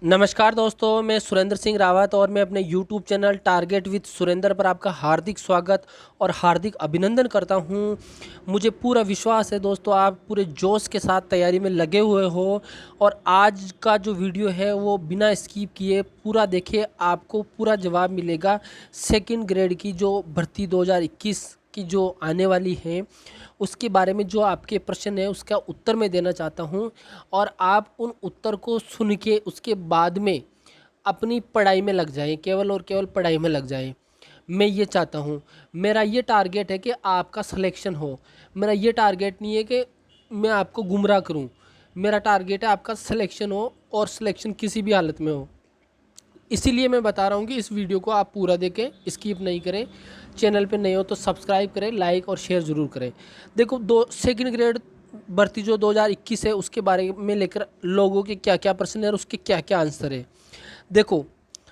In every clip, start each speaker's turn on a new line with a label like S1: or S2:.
S1: नमस्कार दोस्तों, मैं सुरेंद्र सिंह रावत और मैं अपने YouTube channel target with Surendra पर आपका हार्दिक स्वागत और हार्दिक अभिनंदन करता हूं। मुझे पूरा विश्वास है दोस्तों, आप पूरे जोश के साथ तैयारी में लगे हुए हो और आज का जो वीडियो है वो बिना स्किप किए पूरा देखिए, आपको पूरा जवाब मिलेगा। सेकंड ग्रेड की जो भर्ती 2021 की जो आने वाली है उसके बारे में जो आपके प्रश्न है उसका उत्तर मैं देना चाहता हूं और आप उन उत्तर को सुन के उसके बाद में अपनी पढ़ाई में लग जाएं, केवल और केवल पढ़ाई में लग जाएं। मैं ये चाहता हूँ, मेरा ये टारगेट है कि आपका सिलेक्शन हो। मेरा ये टारगेट नहीं है कि मैं आपको गुमराह करूँ। मेरा टारगेट है आपका सिलेक्शन हो और सिलेक्शन किसी भी हालत में हो। इसीलिए मैं बता रहा हूँ कि इस वीडियो को आप पूरा देखें, स्किप नहीं करें। चैनल पे नए हो तो सब्सक्राइब करें, लाइक और शेयर ज़रूर करें। देखो, सेकंड ग्रेड भर्ती जो 2021 है उसके बारे में लेकर लोगों के क्या क्या प्रश्न है और उसके क्या क्या आंसर है। देखो,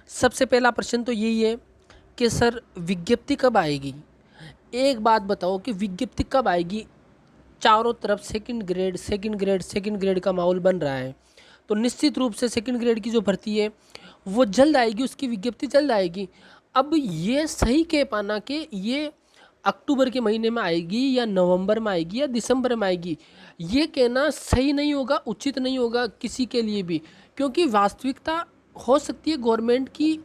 S1: सबसे पहला प्रश्न तो यही है कि सर विज्ञप्ति कब आएगी। एक बात बताओ कि विज्ञप्ति कब आएगी। चारों तरफ second grade second grade second grade का माहौल बन रहा है, तो निश्चित रूप से सेकंड ग्रेड की जो भर्ती है वो जल्द आएगी, उसकी विज्ञप्ति जल्द आएगी। अब ये सही कह पाना कि ये अक्टूबर के महीने में आएगी या नवंबर में आएगी या दिसंबर में आएगी, ये कहना सही नहीं होगा, उचित नहीं होगा किसी के लिए भी। क्योंकि वास्तविकता हो सकती है, गवर्नमेंट की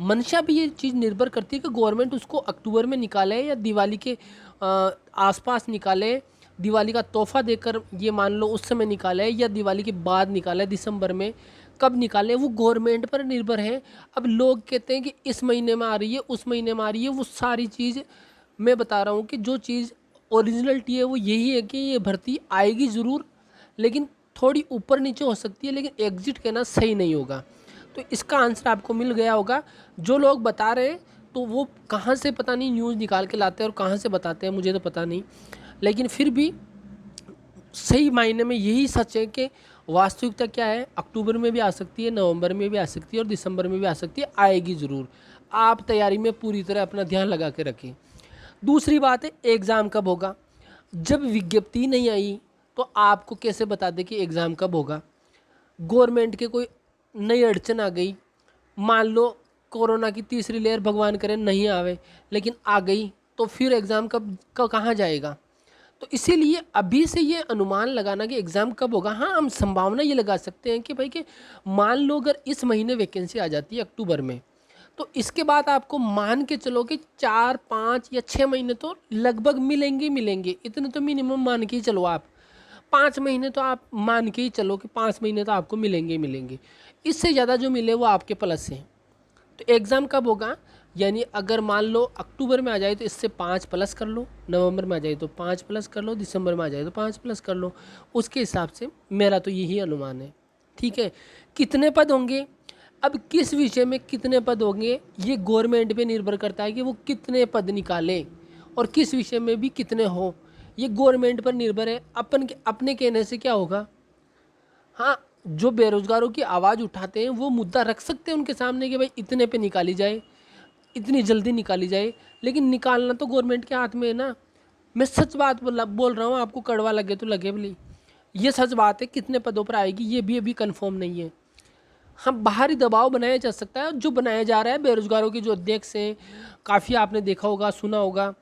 S1: मंशा भी ये चीज़ निर्भर करती है कि गवर्नमेंट उसको अक्टूबर में निकाले या दिवाली के आसपास निकाले, दिवाली का तोहफा देकर ये मान लो उस समय निकाले या दिवाली के बाद निकाले, दिसंबर में कब निकाले वो गवर्नमेंट पर निर्भर है। अब लोग कहते हैं कि इस महीने में आ रही है, उस महीने में आ रही है, वो सारी चीज़ मैं बता रहा हूँ कि जो चीज़ ओरिजिनलिटी है वो यही है कि ये भर्ती आएगी ज़रूर, लेकिन थोड़ी ऊपर नीचे हो सकती है, लेकिन एग्जिट कहना सही नहीं होगा। तो इसका आंसर आपको मिल गया होगा। जो लोग बता रहे हैं तो वो कहाँ से पता नहीं न्यूज़ निकाल के लाते हैं और कहाँ से बताते हैं मुझे तो पता नहीं, लेकिन फिर भी सही मायने में यही सच है कि वास्तविकता क्या है, अक्टूबर में भी आ सकती है, नवंबर में भी आ सकती है और दिसंबर में भी आ सकती है, आएगी ज़रूर। आप तैयारी में पूरी तरह अपना ध्यान लगा के रखें। दूसरी बात है, एग्ज़ाम कब होगा। जब विज्ञप्ति नहीं आई तो आपको कैसे बता दें कि एग्ज़ाम कब होगा। गवर्नमेंट के कोई नई अड़चन आ गई, मान लो कोरोना की तीसरी लहर भगवान करे नहीं आवे, लेकिन आ गई, तो फिर एग्ज़ाम कब कहाँ जाएगा। तो इसीलिए अभी से ये अनुमान लगाना कि एग्ज़ाम कब होगा, हाँ हम संभावना ये लगा सकते हैं कि भाई कि मान लो अगर इस महीने वैकेंसी आ जाती है अक्टूबर में, तो इसके बाद आपको मान के चलो कि 4 5 या 6 महीने तो लगभग मिलेंगे मिलेंगे, इतने तो मिनिमम मान के ही चलो आप। 5 महीने तो आप मान के ही चलो कि 5 महीने तो आपको मिलेंगे मिलेंगे। इससे ज़्यादा जो मिले वो आपके प्लस हैं। तो एग्ज़ाम कब होगा, यानी अगर मान लो अक्टूबर में आ जाए तो इससे 5 प्लस कर लो, नवंबर में आ जाए तो 5 प्लस कर लो, दिसंबर में आ जाए तो 5 प्लस कर लो। उसके हिसाब से मेरा तो यही अनुमान है। ठीक है, कितने पद होंगे, अब किस विषय में कितने पद होंगे ये गवर्नमेंट पे निर्भर करता है कि वो कितने पद निकाले और किस विषय में भी कितने हो, ये गवर्नमेंट पर निर्भर है। अपने कहने से क्या होगा। हाँ, जो बेरोजगारों की आवाज़ उठाते हैं वो मुद्दा रख सकते हैं उनके सामने कि भाई इतने पे निकाली जाए, इतनी जल्दी निकाली जाए, लेकिन निकालना तो गवर्नमेंट के हाथ में है ना। मैं सच बात बोल रहा हूँ, आपको कड़वा लगे तो लगे भली, ये सच बात है। कितने पदों पर आएगी ये भी अभी कंफर्म नहीं है। हाँ, बाहरी दबाव बनाया जा सकता है, जो बनाया जा रहा है बेरोजगारों के जो अध्यक्ष हैं, काफ़ी आपने देखा होगा सुना होगा,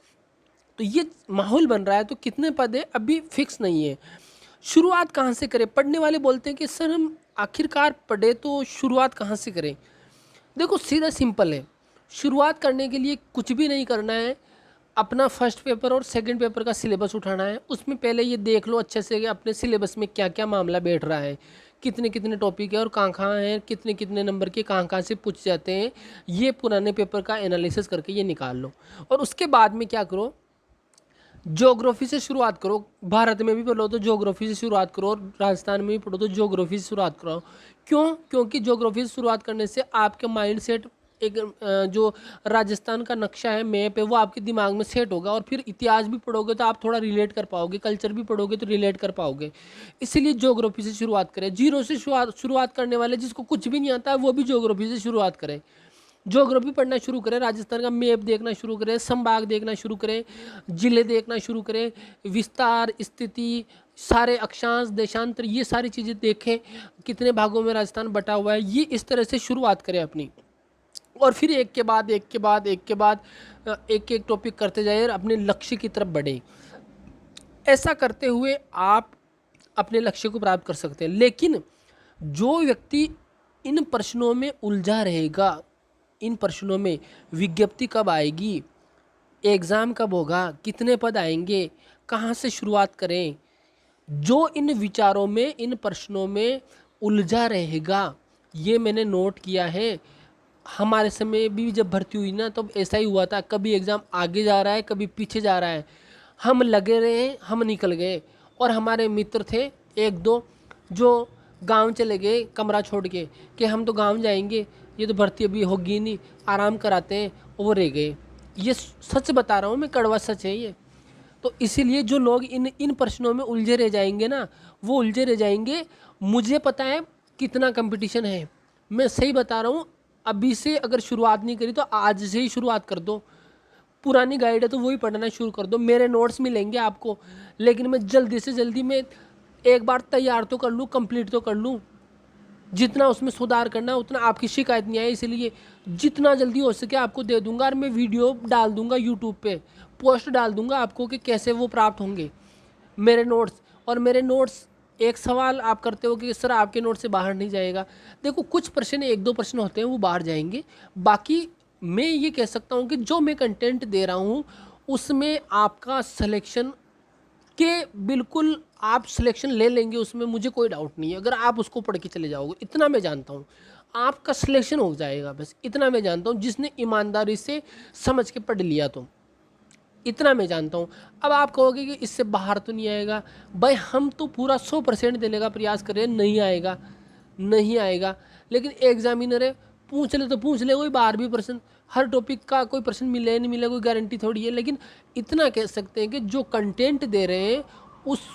S1: तो ये माहौल बन रहा है। तो कितने पद है अभी फिक्स नहीं है। शुरुआत कहाँ से करें, पढ़ने वाले बोलते हैं कि सर हम आखिरकार पढ़े तो शुरुआत कहाँ से करें। देखो सीधा सिंपल है, शुरुआत करने के लिए कुछ भी नहीं करना है। अपना फर्स्ट पेपर और सेकंड पेपर का सिलेबस उठाना है, उसमें पहले ये देख लो अच्छे से कि अपने सिलेबस में क्या क्या मामला बैठ रहा है, कितने कितने टॉपिक है और कहाँ हैं, कितने कितने नंबर के कहाँ से पूछ जाते हैं। ये पुराने पेपर का एनालिसिस करके ये निकाल लो और उसके बाद में क्या करो, ज्योग्राफी से शुरुआत करो। भारत में भी पढ़ो तो ज्योग्राफी से शुरुआत करो और राजस्थान में भी पढ़ो तो ज्योग्राफी से शुरुआत करो। क्यों, क्योंकि ज्योग्राफी से शुरुआत करने से आपके माइंड सेट एक जो राजस्थान का नक्शा है, मैप है, वो आपके दिमाग में सेट होगा और फिर इतिहास भी पढ़ोगे तो आप थोड़ा रिलेट कर पाओगे, कल्चर भी पढ़ोगे तो रिलेट कर पाओगे। इसीलिए ज्योग्राफी से शुरुआत करें। जीरो से शुरुआत करने वाले जिसको कुछ भी नहीं आता है वो भी ज्योग्राफी से शुरुआत करें। ज्योग्राफी पढ़ना शुरू करें, राजस्थान का मैप देखना शुरू करें, संभाग देखना शुरू करें, ज़िले देखना शुरू करें, विस्तार, स्थिति, सारे अक्षांश देशांतर ये सारी चीज़ें देखें, कितने भागों में राजस्थान बटा हुआ है, ये इस तरह से शुरुआत करें अपनी। और फिर एक के बाद एक के बाद एक के बाद एक एक टॉपिक करते जाइए और अपने लक्ष्य की तरफ बढ़ें। ऐसा करते हुए आप अपने लक्ष्य को प्राप्त कर सकते हैं। लेकिन जो व्यक्ति इन प्रश्नों में उलझा रहेगा, इन प्रश्नों में विज्ञप्ति कब आएगी, एग्ज़ाम कब होगा, कितने पद आएंगे, कहाँ से शुरुआत करें, जो इन विचारों में, इन प्रश्नों में उलझा रहेगा, ये मैंने नोट किया है। हमारे समय भी जब भर्ती हुई ना, तब ऐसा ही हुआ था, कभी एग्ज़ाम आगे जा रहा है, कभी पीछे जा रहा है, हम लगे रहे, हम निकल गए। और हमारे मित्र थे एक दो जो गांव चले गए कमरा छोड़ के, कि हम तो गांव जाएंगे, ये तो भर्ती अभी होगी नहीं, आराम कराते हैं, वो रह गए। ये सच बता रहा हूँ मैं, कड़वा सच है ये। तो इसीलिए जो लोग इन प्रश्नों में उलझे रह जाएंगे ना, वो उलझे रह जाएंगे। मुझे पता है कितना कंपटीशन है, मैं सही बता रहा हूँ। अभी से अगर शुरुआत नहीं करी तो आज से ही शुरुआत कर दो। पुरानी गाइड है तो वही पढ़ना शुरू कर दो, मेरे नोट्स मिलेंगे आपको। लेकिन मैं जल्दी से जल्दी में एक बार तैयार तो कर लूँ, कंप्लीट तो कर लूँ। जितना उसमें सुधार करना है उतना, आपकी शिकायत नहीं आए इसलिए जितना जल्दी हो सके आपको दे दूंगा। और मैं वीडियो डाल दूंगा यूट्यूब पे, पोस्ट डाल दूंगा आपको कि कैसे वो प्राप्त होंगे मेरे नोट्स। और मेरे नोट्स, एक सवाल आप करते हो कि सर आपके नोट से बाहर नहीं जाएगा। देखो कुछ प्रश्न, एक दो प्रश्न होते हैं वो बाहर जाएंगे। बाकी मैं ये कह सकता हूँ कि जो मैं कंटेंट दे रहा हूँ उसमें आपका सिलेक्शन के बिल्कुल आप सिलेक्शन ले लेंगे, उसमें मुझे कोई डाउट नहीं है। अगर आप उसको पढ़ के चले जाओगे, इतना मैं जानता हूँ, आपका सिलेक्शन हो जाएगा, बस इतना मैं जानता हूँ, जिसने ईमानदारी से समझ के पढ़ लिया तो इतना मैं जानता हूँ। अब आप कहोगे कि इससे बाहर तो नहीं आएगा। भाई हम तो पूरा 100% देने का प्रयास कर रहे हैं, नहीं आएगा, नहीं आएगा। लेकिन एग्जामिनर है, पूछ ले तो पूछ ले कोई 12वीं प्रश्न, हर टॉपिक का कोई प्रश्न मिले नहीं मिले कोई गारंटी थोड़ी है। लेकिन इतना कह सकते हैं कि जो कंटेंट दे रहे हैं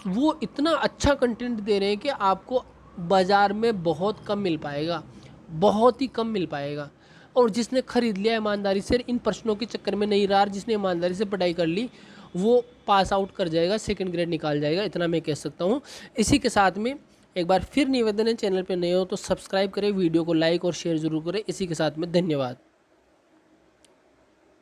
S1: वो इतना अच्छा कंटेंट दे रहे हैं कि आपको बाज़ार में बहुत कम मिल पाएगा, बहुत ही कम मिल पाएगा। और जिसने ख़रीद लिया ईमानदारी से, इन प्रश्नों के चक्कर में नहीं रहा, जिसने ईमानदारी से पढ़ाई कर ली, वो पास आउट कर जाएगा, सेकंड ग्रेड निकाल जाएगा, इतना मैं कह सकता हूँ। इसी के साथ में एक बार फिर निवेदन है, चैनल पे नए हो तो सब्सक्राइब करें, वीडियो को लाइक और शेयर ज़रूर करें। इसी के साथ में धन्यवाद।